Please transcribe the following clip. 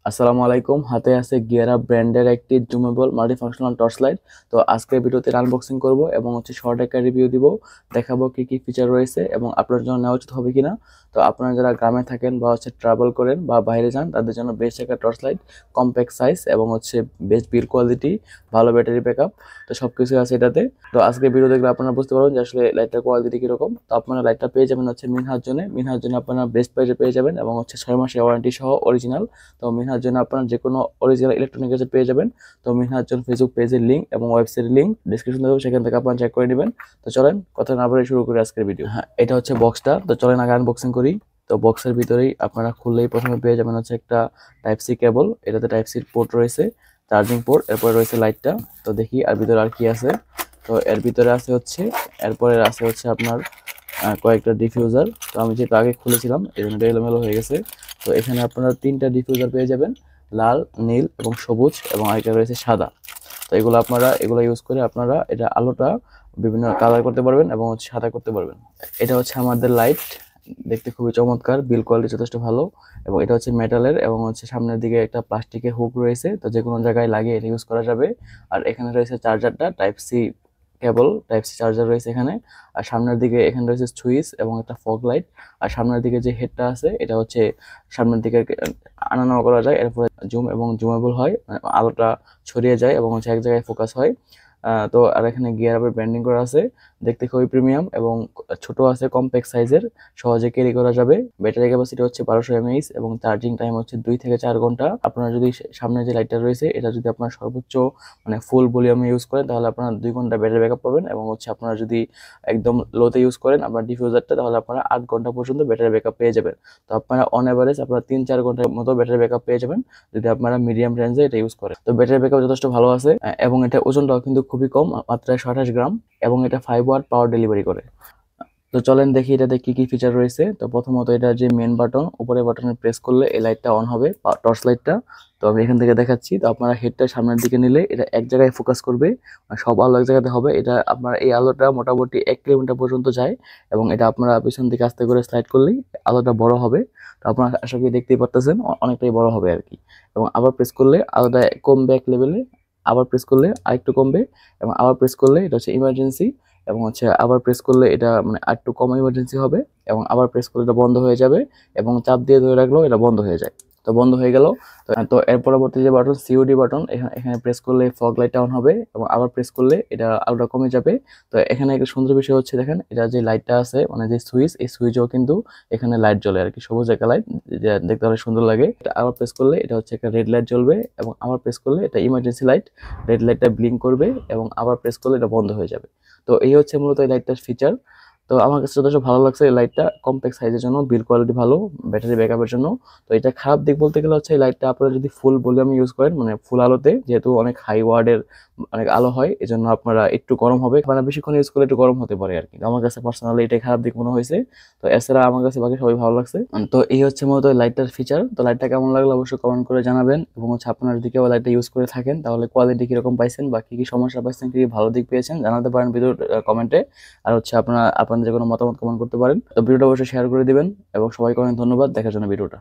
আসসালামু আলাইকুম। হাতে আছে গিয়ারা ব্র্যান্ডের একটি জুমেবল মাল্টিফাংশনাল টর্চ লাইট। তো আজকের ভিডিওতে আনবক্সিং করব এবং শর্ট একটা রিভিউ দিব, দেখাবো কি কি ফিচার রয়েছে এবং আপনার জন্য নেওয়া উচিত হবে কিনা। তো আপনারা যারা গ্রামে থাকেন বা ট্রাভেল করেন বা বাইরে যান তাদের জন্য বেস্ট একটা টর্চ লাইট, কম্প্যাক্ট সাইজ এবং বেস্ট বিল্ড কোয়ালিটি, ভালো ব্যাটারি ব্যাকআপ, তো সবকিছু আছে এটাতে। তো আজকে ভিডিও দেখলে আপনারা বুঝতে পারবেন যে আসলে লাইটটার কোয়ালিটি কিরকম। তো আপনারা লাইটটা পেয়ে যাবেন মিনহার জন্য আপনারা বেস্ট প্রাইসে পেয়ে যাবেন এবং 6 মাসের ওয়ারেন্টি সহ অরিজিনাল। তো মিনহার জন্য আপনারা যে কোনো অরিজিনাল ইলেকট্রনিক গ্যাজেট পেয়ে যাবেন। তো মিনহার জন্য ফেসবুক পেজের লিঙ্ক এবং ওয়েবসাইটের লিঙ্ক ডিসক্রিপশন দেবো, সেখান থেকে আপনারা চেক করে নেবেন। তো চলেন কথা না বলে শুরু করি আজকের ভিডিও। হ্যাঁ, এটা হচ্ছে বক্সটা। তো চলেন আগে আনবক্সিং করি। তো বক্সের ভিতরেই আপনারা খুললেই প্রথমে পেয়ে যাবেন একটা টাইপ সি কেবল। এটাতে টাইপ সি পোর্ট রয়েছে, চার্জিং পোর্ট, এরপরে রয়েছে লাইটটা। তো দেখি আর ভিতরে আর কি আছে। তো এর ভিতরে আছে এরপরে আছে আপনার কয়েকটা ডিফিউজার। তো আমি যেটা আগে খুলেছিলাম এই জন্য এলোমেলো হয়ে গেছে। তো এখানে আপনারা 3টা ডিফিউজার পেয়ে যাবেন, লাল, নীল এবং সবুজ, এবং আরেকটা রয়েছে সাদা। তো এগুলো ইউজ করে আপনারা এটা আলোটা বিভিন্ন কালার করতে পারবেন এবং সাদা করতে পারবেন। এটা হচ্ছে আমাদের লাইট, দেখতে খুবই চমৎকার, বিল কোয়ালিটি যথেষ্ট ভালো। এবং এটা হচ্ছে মেটালের এবং সামনের দিকে একটা প্লাস্টিকের হুক রয়েছে, তো যে কোনো জায়গায় লাগিয়ে এটা ইউজ করা যাবে। আর এখানে রয়েছে চার্জারটা, type C cable, type C charger রয়েছে এখানে। আর সামনের দিকে এখানে রয়েছে সুইচ এবং একটা ফগ লাইট। আর সামনের দিকে যে হেডটা আছে এটা সামনের দিকে আনা নেওয়া করা যায়, এরপরে জুম এবং জুমেবল হয়, মানে আলোটা ছড়িয়ে যায় এবং এক জায়গায় ফোকাস হয়। তো আর এখানে গিয়ার আপের ব্র্যান্ডিং করা আছে, দেখতে খুবই প্রিমিয়াম এবং ছোট আছে, কম্প্যাক্ট সাইজের, সহজে ক্যারি করা যাবে। ব্যাটারি ক্যাপাসিটি হচ্ছে 1200 এমএএইচ এবং চার্জিং টাইম হচ্ছে 2 থেকে 4 ঘন্টা। আপনারা যদি সামনে যে লাইটটা রয়েছে এটা যদি আপনার সর্বোচ্চ মানে ফুল ভলিউমে ইউজ করেন তাহলে আপনারা 2 ঘন্টা ব্যাটারি ব্যাকআপ পাবেন। এবং আপনারা যদি একদম লোতে ইউজ করেন আপনার ডিফিউজারটা, তাহলে আপনারা 8 ঘন্টা পর্যন্ত ব্যাটারি ব্যাকআপ পেয়ে যাবেন। তো আপনারা অন এভারেজ আপনারা 3-4 ঘন্টার মতো ব্যাটারি ব্যাকআপ পেয়ে যাবেন যদি আপনারা মিডিয়াম রেঞ্জে এটা ইউজ করেন। তো ব্যাটারি ব্যাকআপ যথেষ্ট ভালো আছে এবং এটা ওজনটাও কিন্তু খুবই কম, মাত্র 128 গ্রাম, এবং এটা 5 ওয়াট পাওয়ার ডেলিভারি করে। তো চলেন দেখি এটাতে কি কি ফিচার রয়েছে। তো প্রথমত এটা যে মেন বাটন, উপরে বাটনে প্রেস করলে এই লাইটটা অন হবে, টর্চ লাইটটা। তো আমি এখান থেকে দেখাচ্ছি। তো আপনারা হেডটা সামনের দিকে নিলে এটা এক জায়গায় ফোকাস করবে, মানে সব আলো এক জায়গাতে হবে। এটা আপনার এই আলোটা মোটামুটি 1 কিলোমিটার পর্যন্ত যায় এবং এটা আপনারা পিছন দিকে আস্তে করে স্লাইড করলেই আলোটা বড় হবে। তো আপনারা আশা করি দেখতেই পারতেছেন অনেকটাই বড় হবে আর কি। এবং আবার প্রেস করলে আলোটা কমবে এক লেভেলে, আবার প্রেস করলে আরেকটু কমবে, এবং আবার প্রেস করলে এটা হচ্ছে ইমার্জেন্সি, এবং আবার প্রেস করলে এটা মানে আরেকটু কম ইমার্জেন্সি হবে, এবং আবার প্রেস করলে এটা বন্ধ হয়ে যাবে, এবং চাপ দিয়ে ধরে রাখলেও এটা বন্ধ হয়ে যায়। তো বন্ধ হয়ে গেল। তো এর পরবর্তী যে বাটন সিওডি বাটন, এখানে প্রেস করলে ফগ লাইট অন হবে এবং আবার প্রেস করলে এটা আলোটা কমে যাবে। তো এখানে একটা সুন্দর বিষয় হচ্ছে, দেখেন এটা যে লাইটটা আছে মানে যে সুইচ, এই সুইচও কিন্তু এখানে লাইট জ্বলে আর কি, সবুজ একটা লাইট, যেটা দেখতে অনেক সুন্দর লাগে। এটা আবার প্রেস করলে এটা হচ্ছে একটা রেড লাইট জ্বলবে, এবং আবার প্রেস করলে এটা ইমার্জেন্সি লাইট, রেড লাইটটা ব্লিঙ্ক করবে, এবং আবার প্রেস করলে এটা বন্ধ হয়ে যাবে। তো এই হচ্ছে মূলত এই লাইটটার ফিচার। তো আমার কাছে যথেষ্ট ভালো লাগছে এই লাইটটা, কম্প্যাক্ট সাইজের জন্য, বিল্ড কোয়ালিটি ভালো, ব্যাটারি ব্যাকআপের জন্য। তো এটা খারাপ দিক বলতে গেলে এই লাইটটা আপনারা যদি ফুল ভলিউমে ইউজ করেন, মানে ফুল আলোতে, যেহেতু অনেক হাই ওয়ার্ডের অনেক আলো হয়, এই জন্য আপনারা একটু গরম হবে, মানে বেশিক্ষণ ইউজ করলে একটু গরম হতে পারে আর কি। আমার কাছে পার্সোনালি এটাই খারাপ দিক মনে হয়েছে। তো এছাড়া আমার কাছে বাকি সবাই ভালো লাগছে। তো এই হচ্ছে মূলত লাইটটার ফিচার। তো লাইটটা কেমন লাগলো অবশ্যই কমেন্ট করে জানাবেন, এবং আপনারা যদি কেউ লাইটটা ইউজ করে থাকেন তাহলে কোয়ালিটি কিরকম পাইছেন বা কি কি সমস্যা পাইছেন, কি কি ভালো দিক পেয়েছেন জানাতে পারেন ভিডিও কমেন্টে। আর আপনারা আপনাদের যে কোনো মতামত কমেন্ট করতে পারেন। তো ভিডিওটা অবশ্যই শেয়ার করে দিবেন, এবং সবাইকে অনেক ধন্যবাদ দেখার জন্য ভিডিওটা।